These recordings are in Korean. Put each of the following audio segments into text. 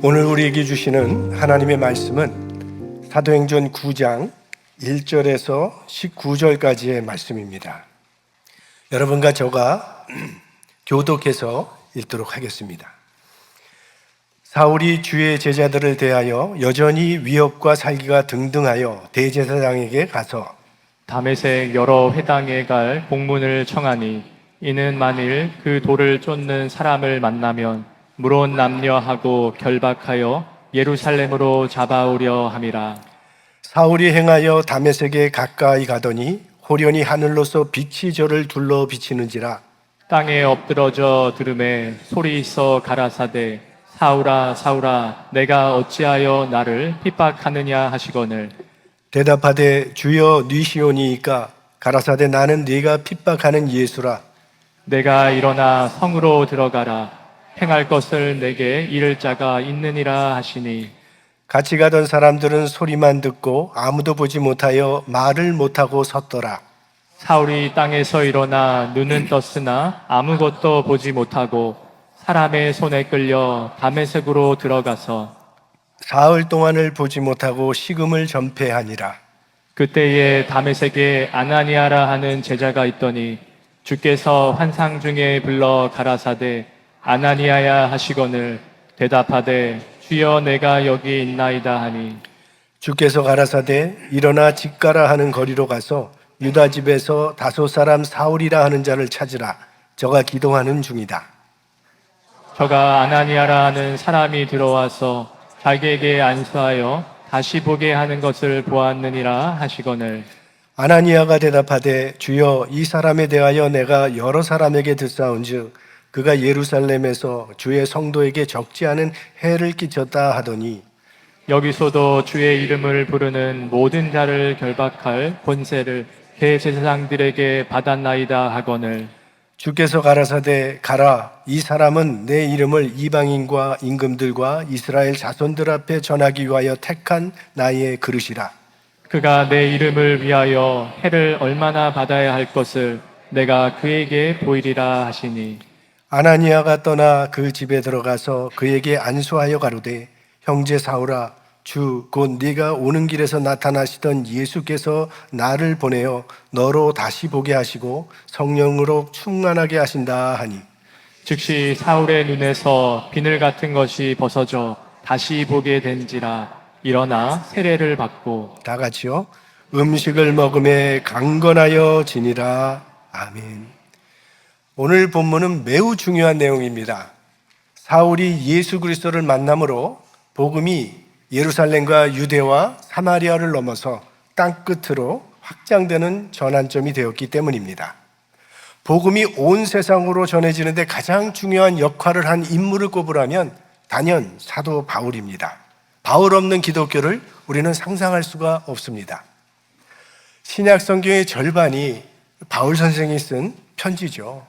오늘 우리에게 주시는 하나님의 말씀은 사도행전 9장 1절에서 19절까지의 말씀입니다. 여러분과 저가 교독해서 읽도록 하겠습니다. 사울이 주의 제자들을 대하여 여전히 위협과 살기가 등등하여 대제사장에게 가서 다메섹 여러 회당에 갈 공문을 청하니 이는 만일 그 돌을 쫓는 사람을 만나면 물론 남녀하고 결박하여 예루살렘으로 잡아오려 함이라. 사울이 행하여 다메섹에 가까이 가더니 호련히 하늘로서 빛이 저를 둘러 비치는지라. 땅에 엎드러져 들음에 소리 있어 가라사대 사울아 사울아 내가 어찌하여 나를 핍박하느냐 하시거늘 대답하되 주여 니시오니이까. 가라사대 나는 네가 핍박하는 예수라. 내가 일어나 성으로 들어가라 행할 것을 내게 이를 자가 있느니라 하시니 같이 가던 사람들은 소리만 듣고 아무도 보지 못하여 말을 못하고 섰더라. 사울이 땅에서 일어나 눈은 떴으나 아무것도 보지 못하고 사람의 손에 끌려 다메섹으로 들어가서 사흘 동안을 보지 못하고 식음을 전폐하니라. 그때에 다메섹에 아나니아라 하는 제자가 있더니 주께서 환상 중에 불러 가라사대 아나니아야 하시거늘 대답하되 주여 내가 여기 있나이다 하니 주께서 가라사대 일어나 집 가라 하는 거리로 가서 유다 집에서 다섯 사람 사울이라 하는 자를 찾으라. 저가 기도하는 중이다. 저가 아나니아라 하는 사람이 들어와서 자기에게 안수하여 다시 보게 하는 것을 보았느니라 하시거늘 아나니아가 대답하되 주여 이 사람에 대하여 내가 여러 사람에게 듣사온즉 그가 예루살렘에서 주의 성도에게 적지 않은 해를 끼쳤다 하더니 여기서도 주의 이름을 부르는 모든 자를 결박할 권세를 대제사장들에게 받았나이다 하거늘 주께서 가라사대 가라. 이 사람은 내 이름을 이방인과 임금들과 이스라엘 자손들 앞에 전하기 위하여 택한 나의 그릇이라. 그가 내 이름을 위하여 해를 얼마나 받아야 할 것을 내가 그에게 보이리라 하시니 아나니아가 떠나 그 집에 들어가서 그에게 안수하여 가로되 형제 사울아 주 곧 네가 오는 길에서 나타나시던 예수께서 나를 보내어 너로 다시 보게 하시고 성령으로 충만하게 하신다 하니 즉시 사울의 눈에서 비늘 같은 것이 벗어져 다시 보게 된지라 일어나 세례를 받고 다 같이요. 음식을 먹음에 강건하여 지니라. 아멘. 오늘 본문은 매우 중요한 내용입니다. 사울이 예수 그리스도를 만남으로 복음이 예루살렘과 유대와 사마리아를 넘어서 땅끝으로 확장되는 전환점이 되었기 때문입니다. 복음이 온 세상으로 전해지는데 가장 중요한 역할을 한 인물을 꼽으라면 단연 사도 바울입니다. 바울 없는 기독교를 우리는 상상할 수가 없습니다. 신약 성경의 절반이 바울 선생이 쓴 편지죠.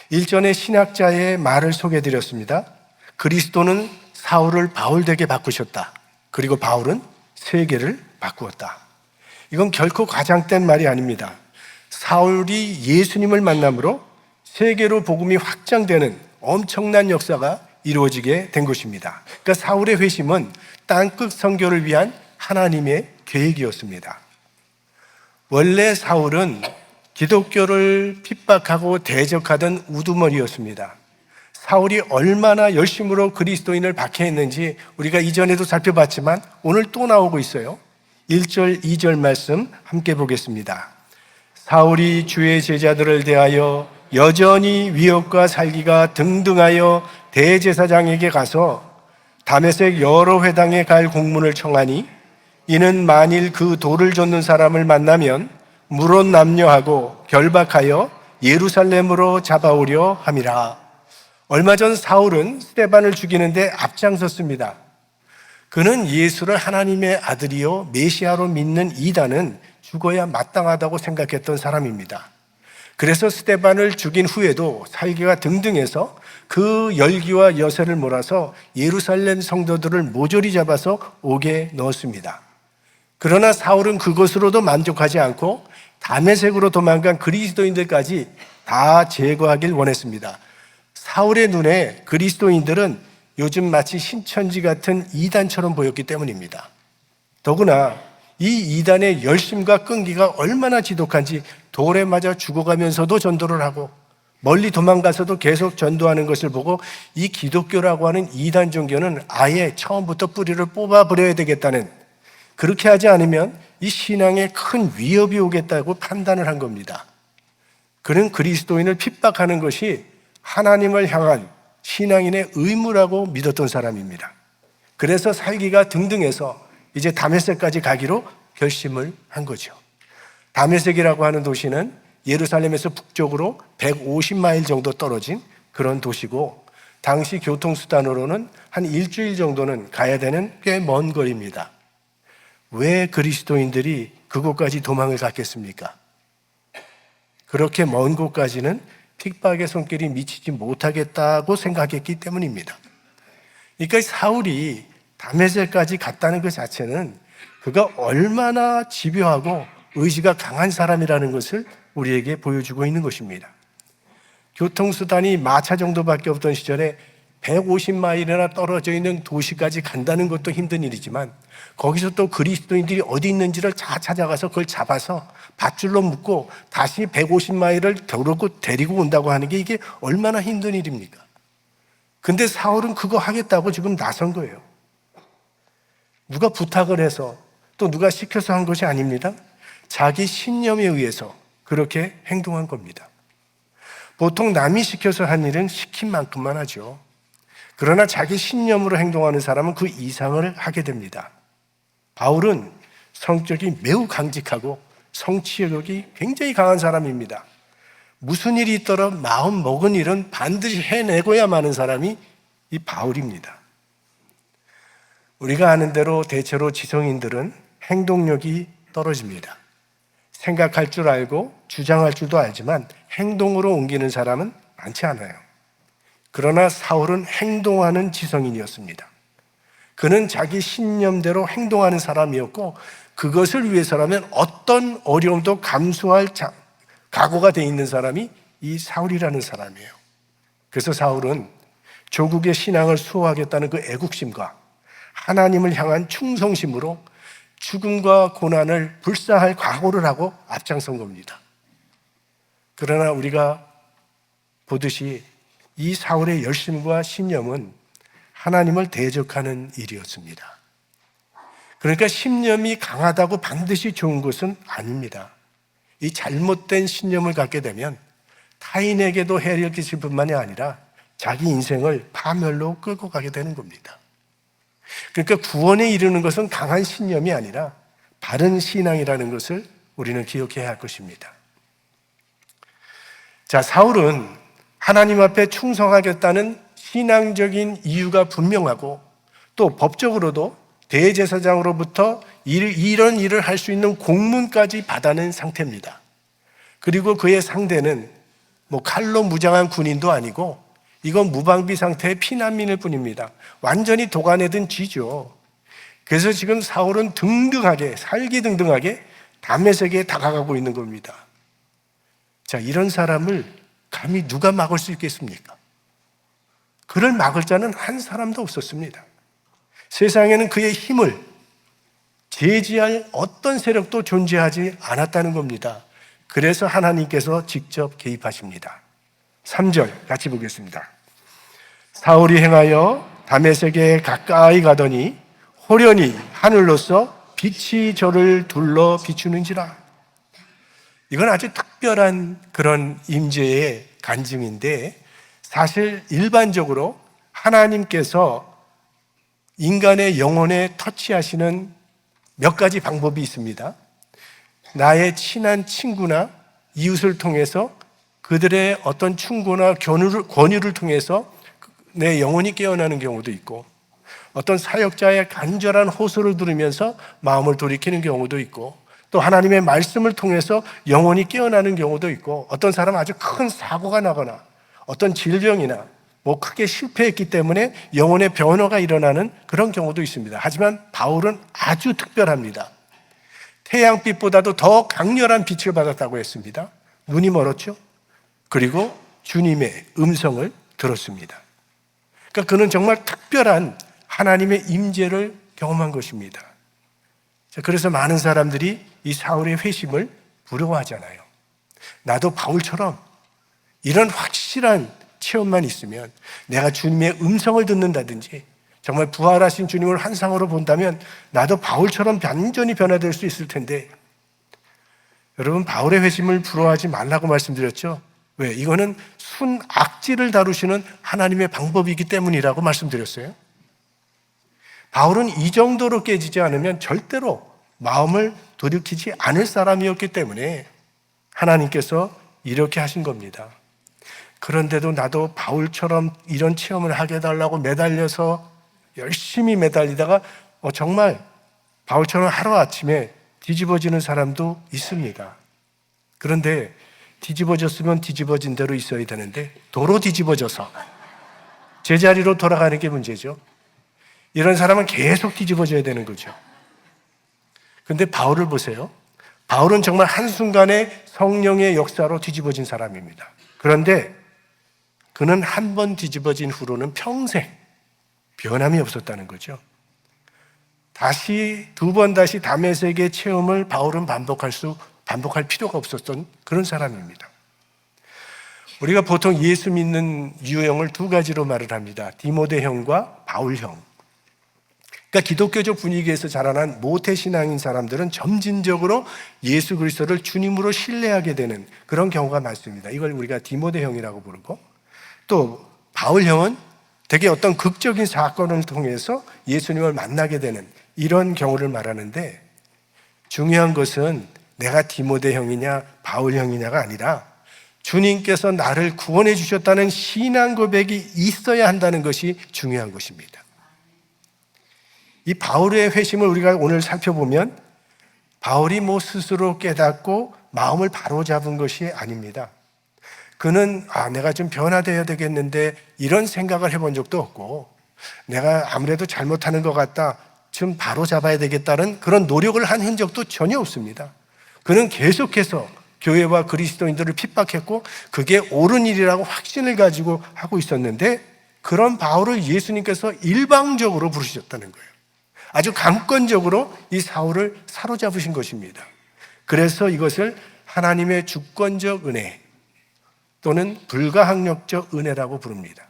일전에 신학자의 말을 소개해드렸습니다. 그리스도는 사울을 바울되게 바꾸셨다. 그리고 바울은 세계를 바꾸었다. 이건 결코 과장된 말이 아닙니다. 사울이 예수님을 만남으로 세계로 복음이 확장되는 엄청난 역사가 이루어지게 된 것입니다. 그러니까 사울의 회심은 땅끝 선교를 위한 하나님의 계획이었습니다. 원래 사울은 기독교를 핍박하고 대적하던 우두머리였습니다. 사울이 얼마나 열심으로 그리스도인을 박해했는지 우리가 이전에도 살펴봤지만 오늘 또 나오고 있어요. 1절, 2절 말씀 함께 보겠습니다. 사울이 주의 제자들을 대하여 여전히 위협과 살기가 등등하여 대제사장에게 가서 다메섹 여러 회당에 갈 공문을 청하니 이는 만일 그 돌을 쫓는 사람을 만나면 물론 남녀하고 결박하여 예루살렘으로 잡아오려 함이라. 얼마 전 사울은 스데반을 죽이는데 앞장섰습니다. 그는 예수를 하나님의 아들이요 메시아로 믿는 이단은 죽어야 마땅하다고 생각했던 사람입니다. 그래서 스데반을 죽인 후에도 살기가 등등해서 그 열기와 여세를 몰아서 예루살렘 성도들을 모조리 잡아서 옥에 넣었습니다. 그러나 사울은 그것으로도 만족하지 않고 다메섹으로 도망간 그리스도인들까지 다 제거하길 원했습니다. 사울의 눈에 그리스도인들은 요즘 마치 신천지 같은 이단처럼 보였기 때문입니다. 더구나 이 이단의 열심과 끈기가 얼마나 지독한지 돌에 맞아 죽어가면서도 전도를 하고 멀리 도망가서도 계속 전도하는 것을 보고 이 기독교라고 하는 이단 종교는 아예 처음부터 뿌리를 뽑아버려야 되겠다는, 그렇게 하지 않으면 이 신앙에 큰 위협이 오겠다고 판단을 한 겁니다. 그는 그리스도인을 핍박하는 것이 하나님을 향한 신앙인의 의무라고 믿었던 사람입니다. 그래서 살기가 등등해서 이제 다메섹까지 가기로 결심을 한 거죠. 다메섹이라고 하는 도시는 예루살렘에서 북쪽으로 150마일 정도 떨어진 그런 도시고, 당시 교통수단으로는 한 일주일 정도는 가야 되는 꽤 먼 거리입니다. 왜 그리스도인들이 그곳까지 도망을 갔겠습니까? 그렇게 먼 곳까지는 핍박의 손길이 미치지 못하겠다고 생각했기 때문입니다. 그러니까 사울이 다메섹까지 갔다는 것 자체는 그가 얼마나 집요하고 의지가 강한 사람이라는 것을 우리에게 보여주고 있는 것입니다. 교통수단이 마차 정도밖에 없던 시절에 150마일이나 떨어져 있는 도시까지 간다는 것도 힘든 일이지만, 거기서 또 그리스도인들이 어디 있는지를 다 찾아가서 그걸 잡아서 밧줄로 묶고 다시 150마일을 데리고 온다고 하는 게 이게 얼마나 힘든 일입니까? 근데 사울은 그거 하겠다고 지금 나선 거예요. 누가 부탁을 해서 또 누가 시켜서 한 것이 아닙니다. 자기 신념에 의해서 그렇게 행동한 겁니다. 보통 남이 시켜서 한 일은 시킨 만큼만 하죠. 그러나 자기 신념으로 행동하는 사람은 그 이상을 하게 됩니다. 바울은 성격이 매우 강직하고 성취욕이 굉장히 강한 사람입니다. 무슨 일이 있더라도 마음 먹은 일은 반드시 해내고야 마는 사람이 이 바울입니다. 우리가 아는 대로 대체로 지성인들은 행동력이 떨어집니다. 생각할 줄 알고 주장할 줄도 알지만 행동으로 옮기는 사람은 많지 않아요. 그러나 사울은 행동하는 지성인이었습니다. 그는 자기 신념대로 행동하는 사람이었고, 그것을 위해서라면 어떤 어려움도 감수할 각오가 돼 있는 사람이 이 사울이라는 사람이에요. 그래서 사울은 조국의 신앙을 수호하겠다는 그 애국심과 하나님을 향한 충성심으로 죽음과 고난을 불사할 각오를 하고 앞장선 겁니다. 그러나 우리가 보듯이 이 사울의 열심과 신념은 하나님을 대적하는 일이었습니다. 그러니까 신념이 강하다고 반드시 좋은 것은 아닙니다. 이 잘못된 신념을 갖게 되면 타인에게도 해를 끼칠 뿐만이 아니라 자기 인생을 파멸로 끌고 가게 되는 겁니다. 그러니까 구원에 이르는 것은 강한 신념이 아니라 바른 신앙이라는 것을 우리는 기억해야 할 것입니다. 자, 사울은 하나님 앞에 충성하겠다는 신앙적인 이유가 분명하고, 또 법적으로도 대제사장으로부터 이런 일을 할 수 있는 공문까지 받아낸 상태입니다. 그리고 그의 상대는 칼로 무장한 군인도 아니고 이건 무방비 상태의 피난민일 뿐입니다. 완전히 도가내든 쥐죠. 그래서 지금 사울은 살기등등하게 다메섹에 다가가고 있는 겁니다. 자, 이런 사람을 감히 누가 막을 수 있겠습니까? 그를 막을 자는 한 사람도 없었습니다. 세상에는 그의 힘을 제지할 어떤 세력도 존재하지 않았다는 겁니다. 그래서 하나님께서 직접 개입하십니다. 3절 같이 보겠습니다. 사울이 행하여 다메섹에 가까이 가더니 호련히 하늘로서 빛이 저를 둘러 비추는지라. 이건 아주 특별한 그런 임재의 간증인데, 사실 일반적으로 하나님께서 인간의 영혼에 터치하시는 몇 가지 방법이 있습니다. 나의 친한 친구나 이웃을 통해서 그들의 어떤 충고나 권유를 통해서 내 영혼이 깨어나는 경우도 있고, 어떤 사역자의 간절한 호소를 들으면서 마음을 돌이키는 경우도 있고, 또 하나님의 말씀을 통해서 영혼이 깨어나는 경우도 있고, 어떤 사람은 아주 큰 사고가 나거나 어떤 질병이나 크게 실패했기 때문에 영혼의 변화가 일어나는 그런 경우도 있습니다. 하지만 바울은 아주 특별합니다. 태양빛보다도 더 강렬한 빛을 받았다고 했습니다. 눈이 멀었죠. 그리고 주님의 음성을 들었습니다. 그러니까 그는 정말 특별한 하나님의 임재를 경험한 것입니다. 그래서 많은 사람들이 이 사울의 회심을 부러워하잖아요. 나도 바울처럼 이런 확실한 체험만 있으면, 내가 주님의 음성을 듣는다든지 정말 부활하신 주님을 환상으로 본다면 나도 바울처럼 완전히 변화될 수 있을 텐데, 여러분, 바울의 회심을 부러워하지 말라고 말씀드렸죠. 왜? 이거는 순악질을 다루시는 하나님의 방법이기 때문이라고 말씀드렸어요. 바울은 이 정도로 깨지지 않으면 절대로 마음을 돌이키지 않을 사람이었기 때문에 하나님께서 이렇게 하신 겁니다. 그런데도 나도 바울처럼 이런 체험을 하게 해달라고 매달려서 열심히 매달리다가 정말 바울처럼 하루아침에 뒤집어지는 사람도 있습니다. 그런데 뒤집어졌으면 뒤집어진 대로 있어야 되는데 도로 뒤집어져서 제자리로 돌아가는 게 문제죠. 이런 사람은 계속 뒤집어져야 되는 거죠. 근데 바울을 보세요. 바울은 정말 한순간에 성령의 역사로 뒤집어진 사람입니다. 그런데 그는 한 번 뒤집어진 후로는 평생 변함이 없었다는 거죠. 다시 두 번 다시 다메섹의 체험을 바울은 반복할 필요가 없었던 그런 사람입니다. 우리가 보통 예수 믿는 유형을 두 가지로 말을 합니다. 디모데형과 바울형. 그러니까 기독교적 분위기에서 자라난 모태신앙인 사람들은 점진적으로 예수 그리스도를 주님으로 신뢰하게 되는 그런 경우가 많습니다. 이걸 우리가 디모데형이라고 부르고, 또 바울형은 되게 어떤 극적인 사건을 통해서 예수님을 만나게 되는 이런 경우를 말하는데, 중요한 것은 내가 디모데형이냐 바울형이냐가 아니라 주님께서 나를 구원해 주셨다는 신앙 고백이 있어야 한다는 것이 중요한 것입니다. 이 바울의 회심을 우리가 오늘 살펴보면 바울이 스스로 깨닫고 마음을 바로잡은 것이 아닙니다. 그는 내가 좀 변화되어야 되겠는데 이런 생각을 해본 적도 없고, 내가 아무래도 잘못하는 것 같다, 좀 바로잡아야 되겠다는 그런 노력을 한 흔적도 전혀 없습니다. 그는 계속해서 교회와 그리스도인들을 핍박했고 그게 옳은 일이라고 확신을 가지고 하고 있었는데, 그런 바울을 예수님께서 일방적으로 부르셨다는 거예요. 아주 강권적으로 이 사울을 사로잡으신 것입니다. 그래서 이것을 하나님의 주권적 은혜 또는 불가항력적 은혜라고 부릅니다.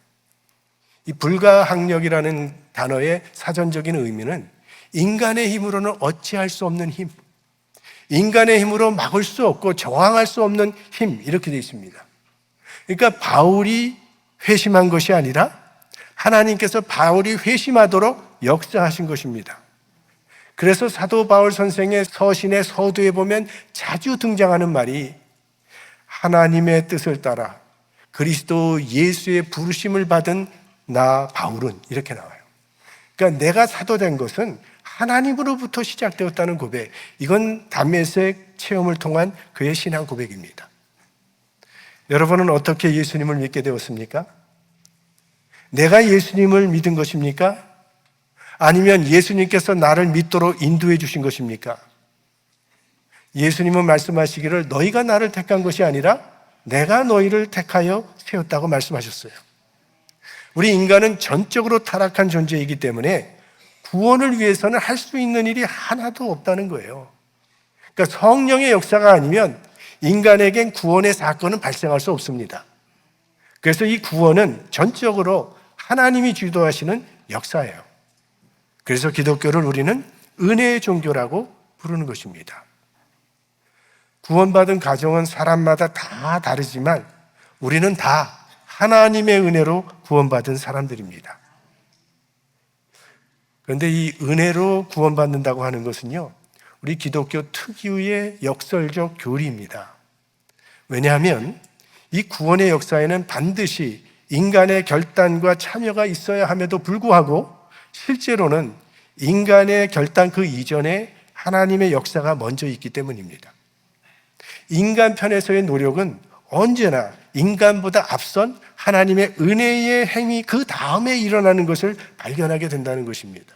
이 불가항력이라는 단어의 사전적인 의미는 인간의 힘으로는 어찌할 수 없는 힘, 인간의 힘으로 막을 수 없고 저항할 수 없는 힘, 이렇게 되어 있습니다. 그러니까 바울이 회심한 것이 아니라 하나님께서 바울이 회심하도록 역사하신 것입니다. 그래서 사도 바울 선생의 서신의 서두에 보면 자주 등장하는 말이 하나님의 뜻을 따라 그리스도 예수의 부르심을 받은 나 바울은, 이렇게 나와요. 그러니까 내가 사도된 것은 하나님으로부터 시작되었다는 고백, 이건 다메섹 체험을 통한 그의 신앙 고백입니다. 여러분은 어떻게 예수님을 믿게 되었습니까? 내가 예수님을 믿은 것입니까? 아니면 예수님께서 나를 믿도록 인도해 주신 것입니까? 예수님은 말씀하시기를 너희가 나를 택한 것이 아니라 내가 너희를 택하여 세웠다고 말씀하셨어요. 우리 인간은 전적으로 타락한 존재이기 때문에 구원을 위해서는 할 수 있는 일이 하나도 없다는 거예요. 그러니까 성령의 역사가 아니면 인간에겐 구원의 사건은 발생할 수 없습니다. 그래서 이 구원은 전적으로 하나님이 주도하시는 역사예요. 그래서 기독교를 우리는 은혜의 종교라고 부르는 것입니다. 구원받은 가정은 사람마다 다 다르지만 우리는 다 하나님의 은혜로 구원받은 사람들입니다. 그런데 이 은혜로 구원받는다고 하는 것은요, 우리 기독교 특유의 역설적 교리입니다. 왜냐하면 이 구원의 역사에는 반드시 인간의 결단과 참여가 있어야 함에도 불구하고 실제로는 인간의 결단 그 이전에 하나님의 역사가 먼저 있기 때문입니다. 인간 편에서의 노력은 언제나 인간보다 앞선 하나님의 은혜의 행위 그 다음에 일어나는 것을 발견하게 된다는 것입니다.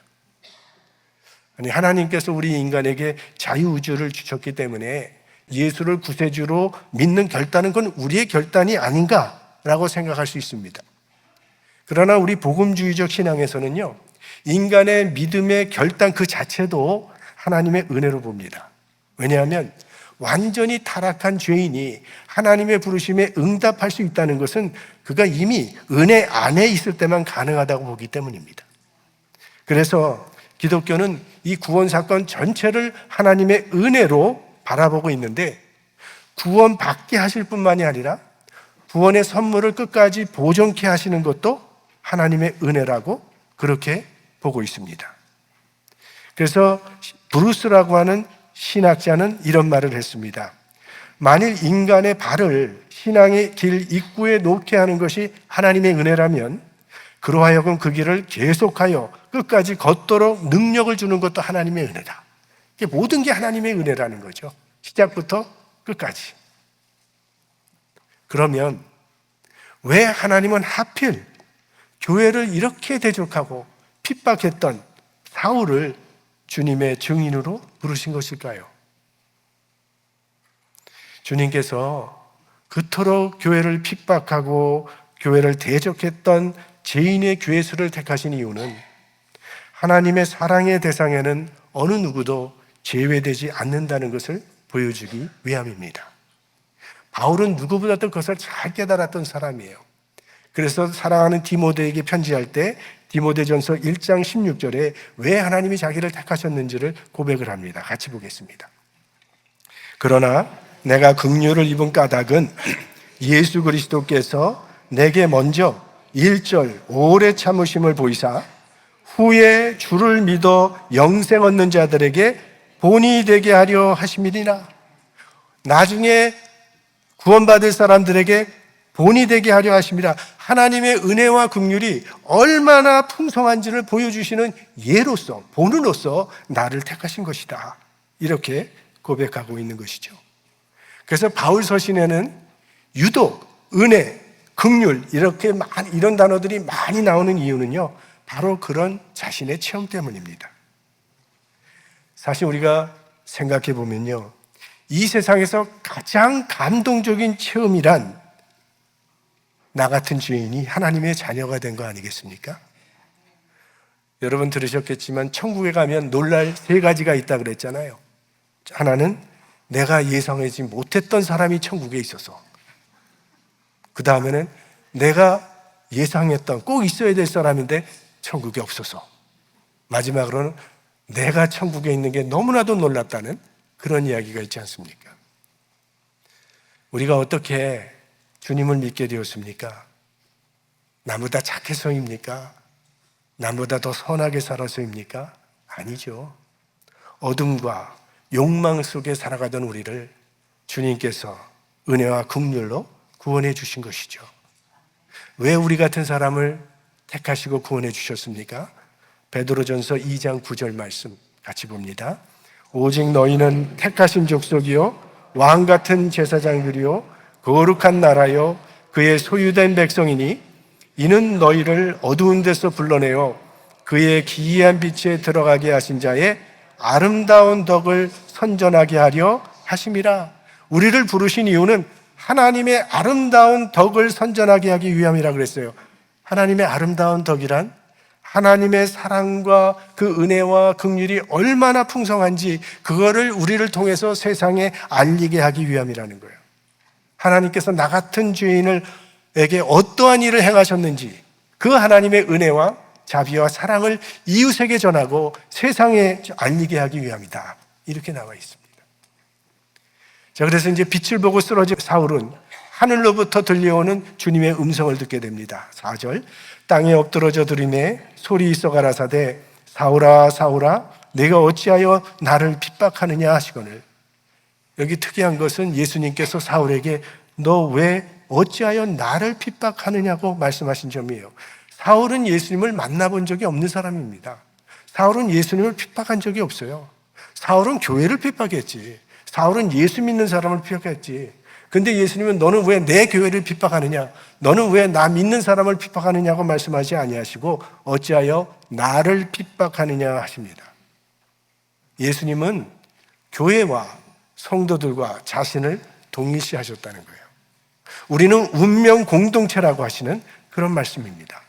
아니, 하나님께서 우리 인간에게 자유의지를 주셨기 때문에 예수를 구세주로 믿는 결단은 그건 우리의 결단이 아닌가라고 생각할 수 있습니다. 그러나 우리 복음주의적 신앙에서는요, 인간의 믿음의 결단 그 자체도 하나님의 은혜로 봅니다. 왜냐하면 완전히 타락한 죄인이 하나님의 부르심에 응답할 수 있다는 것은 그가 이미 은혜 안에 있을 때만 가능하다고 보기 때문입니다. 그래서 기독교는 이 구원 사건 전체를 하나님의 은혜로 바라보고 있는데, 구원 받게 하실 뿐만이 아니라 구원의 선물을 끝까지 보존케 하시는 것도 하나님의 은혜라고 그렇게 보고 있습니다. 그래서 브루스라고 하는 신학자는 이런 말을 했습니다. 만일 인간의 발을 신앙의 길 입구에 놓게 하는 것이 하나님의 은혜라면, 그로하여금 그 길을 계속하여 끝까지 걷도록 능력을 주는 것도 하나님의 은혜다. 모든 게 하나님의 은혜라는 거죠. 시작부터 끝까지. 그러면 왜 하나님은 하필 교회를 이렇게 대적하고 핍박했던 사울을 주님의 증인으로 부르신 것일까요? 주님께서 그토록 교회를 핍박하고 교회를 대적했던 죄인의 괴수를 택하신 이유는 하나님의 사랑의 대상에는 어느 누구도 제외되지 않는다는 것을 보여주기 위함입니다. 바울은 누구보다도 그것을 잘 깨달았던 사람이에요. 그래서 사랑하는 디모데에게 편지할 때 디모데전서 1장 16절에 왜 하나님이 자기를 택하셨는지를 고백을 합니다. 같이 보겠습니다. 그러나 내가 긍휼을 입은 까닭은 예수 그리스도께서 내게 먼저 1절 오래 참으심을 보이사 후에 주를 믿어 영생 얻는 자들에게 본이 되게 하려 하심이니라. 나중에 구원받을 사람들에게 본이 되게 하려 하심이라. 하나님의 은혜와 긍휼이 얼마나 풍성한지를 보여주시는 예로서, 본으로서 나를 택하신 것이다. 이렇게 고백하고 있는 것이죠. 그래서 바울 서신에는 유독 은혜, 긍휼 이런 단어들이 많이 나오는 이유는요, 바로 그런 자신의 체험 때문입니다. 사실 우리가 생각해 보면요, 이 세상에서 가장 감동적인 체험이란 나 같은 죄인이 하나님의 자녀가 된 거 아니겠습니까? 여러분 들으셨겠지만 천국에 가면 놀랄 3가지가 있다 그랬잖아요. 하나는 내가 예상하지 못했던 사람이 천국에 있어서, 그 다음에는 내가 예상했던 꼭 있어야 될 사람인데 천국에 없어서, 마지막으로는 내가 천국에 있는 게 너무나도 놀랍다는 그런 이야기가 있지 않습니까? 우리가 어떻게 주님을 믿게 되었습니까? 나보다 착해서입니까? 나보다 더 선하게 살아서입니까? 아니죠. 어둠과 욕망 속에 살아가던 우리를 주님께서 은혜와 긍휼로 구원해 주신 것이죠. 왜 우리 같은 사람을 택하시고 구원해 주셨습니까? 베드로전서 2장 9절 말씀 같이 봅니다. 오직 너희는 택하신 족속이요 왕 같은 제사장들이요 거룩한 나라요 그의 소유된 백성이니 이는 너희를 어두운 데서 불러내어 그의 기이한 빛에 들어가게 하신 자의 아름다운 덕을 선전하게 하려 하심이라. 우리를 부르신 이유는 하나님의 아름다운 덕을 선전하게 하기 위함이라 그랬어요. 하나님의 아름다운 덕이란 하나님의 사랑과 그 은혜와 긍휼이 얼마나 풍성한지 그거를 우리를 통해서 세상에 알리게 하기 위함이라는 거예요. 하나님께서 나 같은 죄인에게 어떠한 일을 행하셨는지 그 하나님의 은혜와 자비와 사랑을 이웃에게 전하고 세상에 알리게 하기 위함이다. 이렇게 나와 있습니다. 자, 그래서 이제 빛을 보고 쓰러진 사울은 하늘로부터 들려오는 주님의 음성을 듣게 됩니다. 4절 땅에 엎드러져 들으매 소리 있어 가라사대 사울아 사울아 내가 어찌하여 나를 핍박하느냐 하시거늘. 여기 특이한 것은 예수님께서 사울에게 너 왜 어찌하여 나를 핍박하느냐고 말씀하신 점이에요. 사울은 예수님을 만나본 적이 없는 사람입니다. 사울은 예수님을 핍박한 적이 없어요. 사울은 교회를 핍박했지. 사울은 예수 믿는 사람을 핍박했지. 근데 예수님은 너는 왜 내 교회를 핍박하느냐? 너는 왜 나 믿는 사람을 핍박하느냐고 말씀하지 아니하시고 어찌하여 나를 핍박하느냐 하십니다. 예수님은 교회와 성도들과 자신을 동일시하셨다는 거예요. 우리는 운명 공동체라고 하시는 그런 말씀입니다.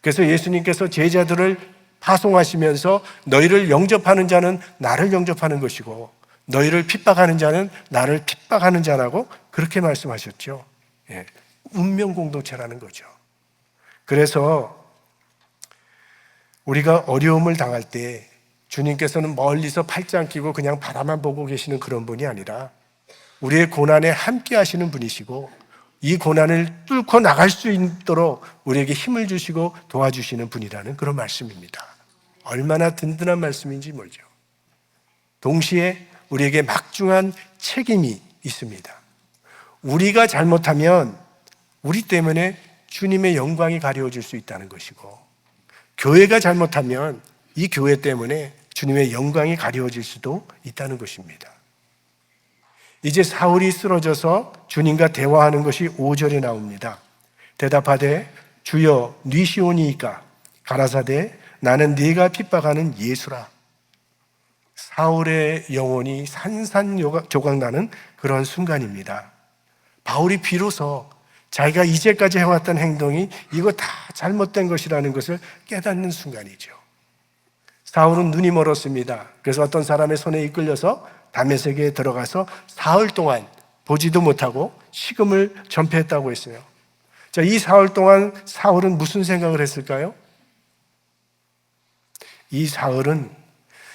그래서 예수님께서 제자들을 파송하시면서 너희를 영접하는 자는 나를 영접하는 것이고 너희를 핍박하는 자는 나를 핍박하는 자라고 그렇게 말씀하셨죠. 예, 운명 공동체라는 거죠. 그래서 우리가 어려움을 당할 때 주님께서는 멀리서 팔짱 끼고 그냥 바라만 보고 계시는 그런 분이 아니라 우리의 고난에 함께 하시는 분이시고 이 고난을 뚫고 나갈 수 있도록 우리에게 힘을 주시고 도와주시는 분이라는 그런 말씀입니다. 얼마나 든든한 말씀인지 모르죠. 동시에 우리에게 막중한 책임이 있습니다. 우리가 잘못하면 우리 때문에 주님의 영광이 가려워질 수 있다는 것이고 교회가 잘못하면 이 교회 때문에 주님의 영광이 가려워질 수도 있다는 것입니다. 이제 사울이 쓰러져서 주님과 대화하는 것이 5절에 나옵니다. 대답하되 주여 뉘시오니이까 가라사대 나는 네가 핍박하는 예수라. 사울의 영혼이 산산조각나는 그런 순간입니다. 바울이 비로소 자기가 이제까지 해왔던 행동이 이거 다 잘못된 것이라는 것을 깨닫는 순간이죠. 사울은 눈이 멀었습니다. 그래서 어떤 사람의 손에 이끌려서 다메섹에 들어가서 사흘 동안 보지도 못하고 식음을 전폐했다고 했어요. 자, 이 사흘 동안 사울은 무슨 생각을 했을까요? 이 사흘은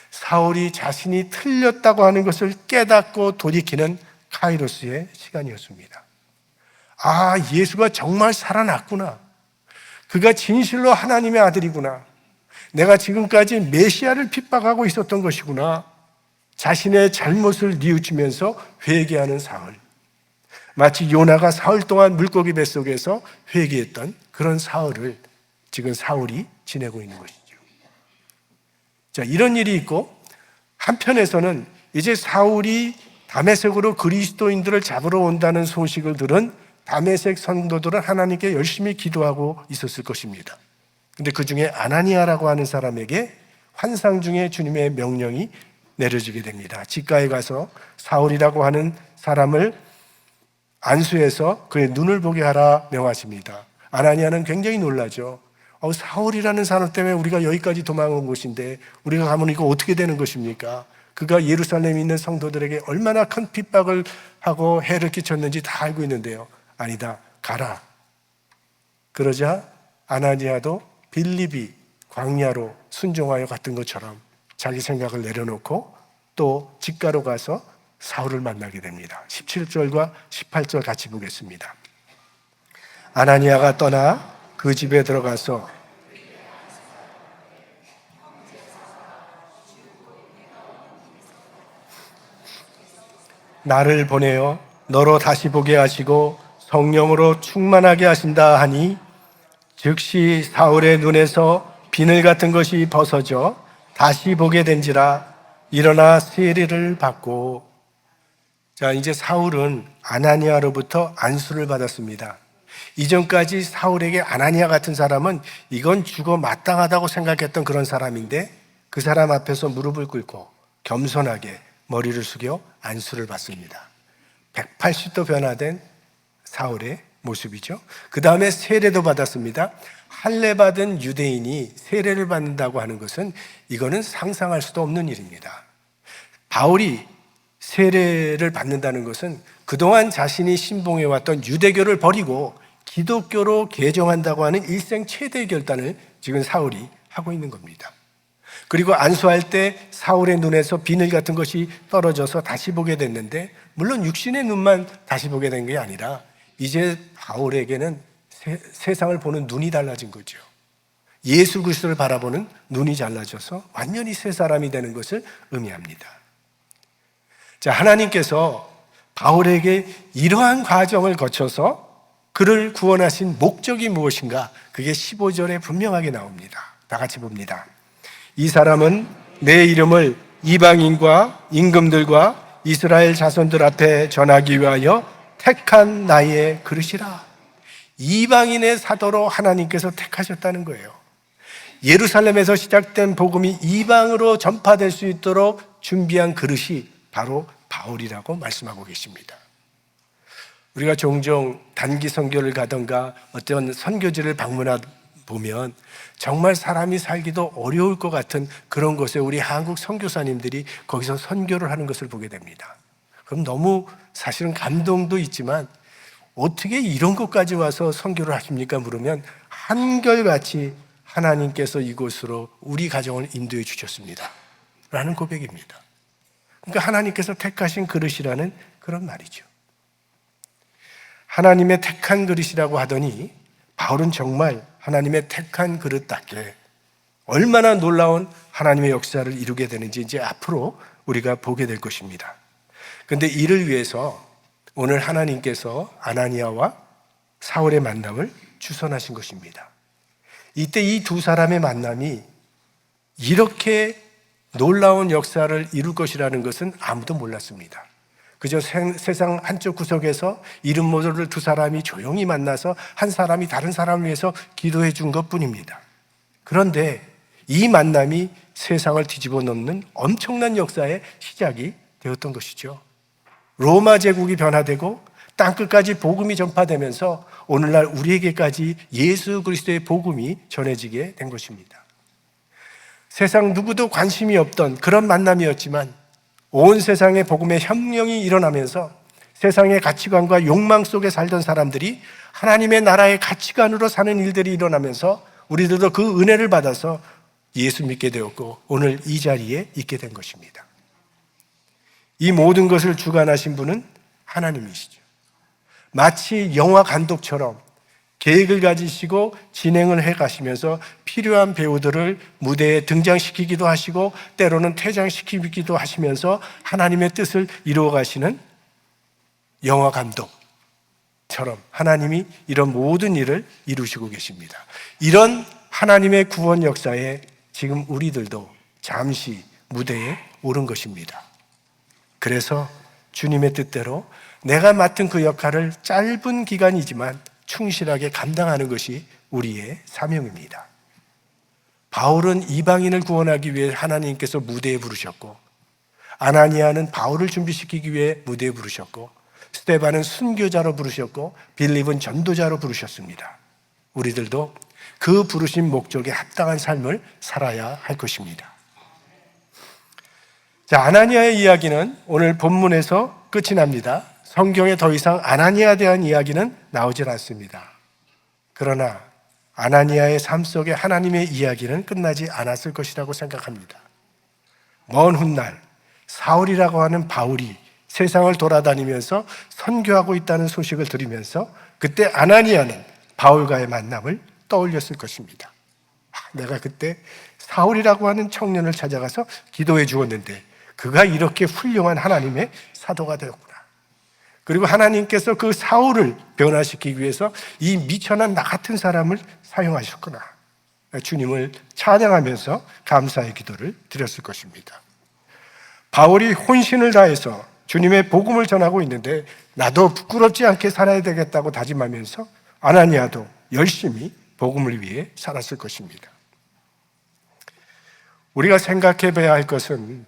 사울이 자신이 틀렸다고 하는 것을 깨닫고 돌이키는 카이로스의 시간이었습니다. 아, 예수가 정말 살아났구나. 그가 진실로 하나님의 아들이구나. 내가 지금까지 메시아를 핍박하고 있었던 것이구나. 자신의 잘못을 뉘우치면서 회개하는 사흘. 마치 요나가 사흘 동안 물고기 뱃속에서 회개했던 그런 사흘을 지금 사울이 지내고 있는 것이죠. 자, 이런 일이 있고 한편에서는 이제 사울이 다메섹으로 그리스도인들을 잡으러 온다는 소식을 들은 다메섹 성도들은 하나님께 열심히 기도하고 있었을 것입니다. 근데 그 중에 아나니아라고 하는 사람에게 환상 중에 주님의 명령이 내려지게 됩니다. 직가에 가서 사울이라고 하는 사람을 안수해서 그의 눈을 보게 하라 명하십니다. 아나니아는 굉장히 놀라죠. 사울이라는 사람 때문에 우리가 여기까지 도망온 것인데 우리가 가면 이거 어떻게 되는 것입니까? 그가 예루살렘에 있는 성도들에게 얼마나 큰 핍박을 하고 해를 끼쳤는지 다 알고 있는데요. 아니다, 가라. 그러자 아나니아도 빌립이 광야로 순종하여 갔던 것처럼 자기 생각을 내려놓고 또 직가로 가서 사울을 만나게 됩니다. 17절과 18절 같이 보겠습니다. 아나니아가 떠나 그 집에 들어가서 나를 보내어 너로 다시 보게 하시고 성령으로 충만하게 하신다 하니 즉시 사울의 눈에서 비늘 같은 것이 벗어져 다시 보게 된지라 일어나 세례를 받고. 자, 이제 사울은 아나니아로부터 안수를 받았습니다. 이전까지 사울에게 아나니아 같은 사람은 이건 죽어 마땅하다고 생각했던 그런 사람인데 그 사람 앞에서 무릎을 꿇고 겸손하게 머리를 숙여 안수를 받습니다. 180도 변화된 사울의 모습이죠. 그 다음에 세례도 받았습니다. 할례 받은 유대인이 세례를 받는다고 하는 것은 이거는 상상할 수도 없는 일입니다. 바울이 세례를 받는다는 것은 그동안 자신이 신봉해왔던 유대교를 버리고 기독교로 개종한다고 하는 일생 최대의 결단을 지금 사울이 하고 있는 겁니다. 그리고 안수할 때 사울의 눈에서 비늘 같은 것이 떨어져서 다시 보게 됐는데 물론 육신의 눈만 다시 보게 된 게 아니라 이제 바울에게는 세상을 보는 눈이 달라진 거죠. 예수 그리스도를 바라보는 눈이 달라져서 완전히 새 사람이 되는 것을 의미합니다. 자, 하나님께서 바울에게 이러한 과정을 거쳐서 그를 구원하신 목적이 무엇인가? 그게 15절에 분명하게 나옵니다. 다 같이 봅니다. 이 사람은 내 이름을 이방인과 임금들과 이스라엘 자손들 앞에 전하기 위하여 택한 나의 그릇이라. 이방인의 사도로 하나님께서 택하셨다는 거예요. 예루살렘에서 시작된 복음이 이방으로 전파될 수 있도록 준비한 그릇이 바로 바울이라고 말씀하고 계십니다. 우리가 종종 단기 선교를 가던가 어떤 선교지를 보면 정말 사람이 살기도 어려울 것 같은 그런 곳에 우리 한국 선교사님들이 거기서 선교를 하는 것을 보게 됩니다. 그럼 너무 사실은 감동도 있지만 어떻게 이런 곳까지 와서 선교를 하십니까? 물으면 한결같이 하나님께서 이곳으로 우리 가정을 인도해 주셨습니다 라는 고백입니다. 그러니까 하나님께서 택하신 그릇이라는 그런 말이죠. 하나님의 택한 그릇이라고 하더니 바울은 정말 하나님의 택한 그릇답게 얼마나 놀라운 하나님의 역사를 이루게 되는지 이제 앞으로 우리가 보게 될 것입니다. 그런데 이를 위해서 오늘 하나님께서 아나니아와 사울의 만남을 주선하신 것입니다. 이때 이 두 사람의 만남이 이렇게 놀라운 역사를 이룰 것이라는 것은 아무도 몰랐습니다. 그저 세상 한쪽 구석에서 이름 모를 두 사람이 조용히 만나서 한 사람이 다른 사람을 위해서 기도해 준 것뿐입니다. 그런데 이 만남이 세상을 뒤집어 놓는 엄청난 역사의 시작이 되었던 것이죠. 로마 제국이 변화되고 땅끝까지 복음이 전파되면서 오늘날 우리에게까지 예수 그리스도의 복음이 전해지게 된 것입니다. 세상 누구도 관심이 없던 그런 만남이었지만 온 세상에 복음의 혁명이 일어나면서 세상의 가치관과 욕망 속에 살던 사람들이 하나님의 나라의 가치관으로 사는 일들이 일어나면서 우리들도 그 은혜를 받아서 예수 믿게 되었고 오늘 이 자리에 있게 된 것입니다. 이 모든 것을 주관하신 분은 하나님이시죠. 마치 영화 감독처럼 계획을 가지시고 진행을 해 가시면서 필요한 배우들을 무대에 등장시키기도 하시고 때로는 퇴장시키기도 하시면서 하나님의 뜻을 이루어 가시는 영화 감독처럼 하나님이 이런 모든 일을 이루시고 계십니다. 이런 하나님의 구원 역사에 지금 우리들도 잠시 무대에 오른 것입니다. 그래서 주님의 뜻대로 내가 맡은 그 역할을 짧은 기간이지만 충실하게 감당하는 것이 우리의 사명입니다. 바울은 이방인을 구원하기 위해 하나님께서 무대에 부르셨고 아나니아는 바울을 준비시키기 위해 무대에 부르셨고 스데반은 순교자로 부르셨고 빌립은 전도자로 부르셨습니다. 우리들도 그 부르신 목적에 합당한 삶을 살아야 할 것입니다. 자, 아나니아의 이야기는 오늘 본문에서 끝이 납니다. 성경에 더 이상 아나니아에 대한 이야기는 나오질 않습니다. 그러나 아나니아의 삶 속에 하나님의 이야기는 끝나지 않았을 것이라고 생각합니다. 먼 훗날 사울이라고 하는 바울이 세상을 돌아다니면서 선교하고 있다는 소식을 들으면서 그때 아나니아는 바울과의 만남을 떠올렸을 것입니다. 내가 그때 사울이라고 하는 청년을 찾아가서 기도해 주었는데 그가 이렇게 훌륭한 하나님의 사도가 되었구나. 그리고 하나님께서 그 사울을 변화시키기 위해서 이 미천한 나 같은 사람을 사용하셨구나. 주님을 찬양하면서 감사의 기도를 드렸을 것입니다. 바울이 혼신을 다해서 주님의 복음을 전하고 있는데 나도 부끄럽지 않게 살아야 되겠다고 다짐하면서 아나니아도 열심히 복음을 위해 살았을 것입니다. 우리가 생각해 봐야 할 것은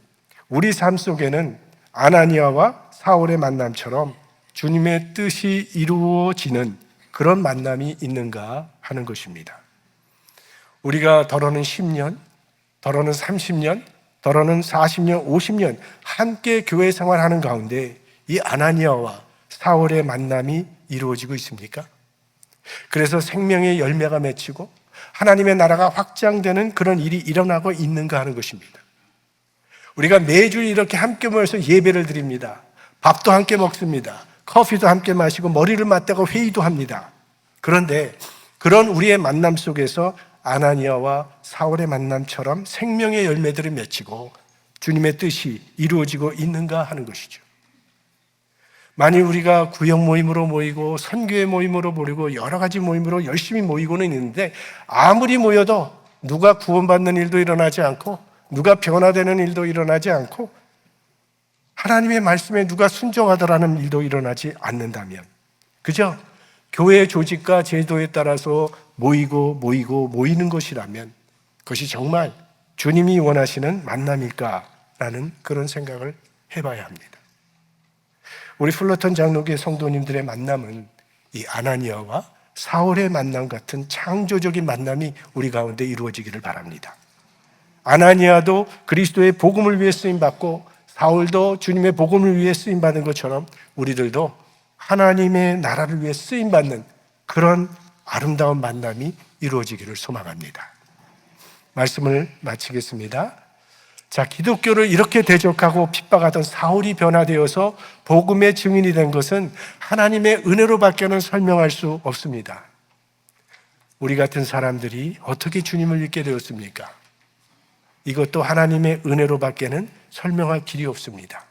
우리 삶 속에는 아나니아와 사울의 만남처럼 주님의 뜻이 이루어지는 그런 만남이 있는가 하는 것입니다. 우리가 더러는 10년, 더러는 30년, 더러는 40년, 50년 함께 교회 생활하는 가운데 이 아나니아와 사울의 만남이 이루어지고 있습니까? 그래서 생명의 열매가 맺히고 하나님의 나라가 확장되는 그런 일이 일어나고 있는가 하는 것입니다. 우리가 매주 이렇게 함께 모여서 예배를 드립니다. 밥도 함께 먹습니다. 커피도 함께 마시고 머리를 맞대고 회의도 합니다. 그런데 그런 우리의 만남 속에서 아나니아와 사울의 만남처럼 생명의 열매들을 맺히고 주님의 뜻이 이루어지고 있는가 하는 것이죠. 만일 우리가 구역 모임으로 모이고 선교회 모임으로 모이고 여러 가지 모임으로 열심히 모이고는 있는데 아무리 모여도 누가 구원받는 일도 일어나지 않고 누가 변화되는 일도 일어나지 않고 하나님의 말씀에 누가 순종하더라는 일도 일어나지 않는다면 그저 교회 조직과 제도에 따라서 모이는 것이라면 그것이 정말 주님이 원하시는 만남일까라는 그런 생각을 해봐야 합니다. 우리 플러턴 장로교회 성도님들의 만남은 이 아나니아와 사울의 만남 같은 창조적인 만남이 우리 가운데 이루어지기를 바랍니다. 아나니아도 그리스도의 복음을 위해 쓰임받고 사울도 주님의 복음을 위해 쓰임받은 것처럼 우리들도 하나님의 나라를 위해 쓰임받는 그런 아름다운 만남이 이루어지기를 소망합니다. 말씀을 마치겠습니다. 자, 기독교를 이렇게 대적하고 핍박하던 사울이 변화되어서 복음의 증인이 된 것은 하나님의 은혜로밖에는 설명할 수 없습니다. 우리 같은 사람들이 어떻게 주님을 믿게 되었습니까? 이것도 하나님의 은혜로밖에는 설명할 길이 없습니다.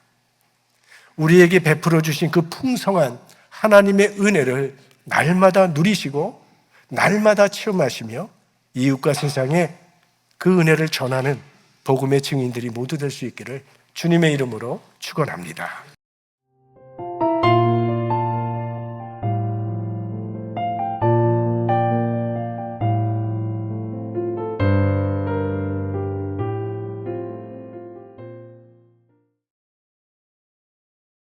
우리에게 베풀어 주신 그 풍성한 하나님의 은혜를 날마다 누리시고 날마다 체험하시며 이웃과 세상에 그 은혜를 전하는 복음의 증인들이 모두 될 수 있기를 주님의 이름으로 축원합니다.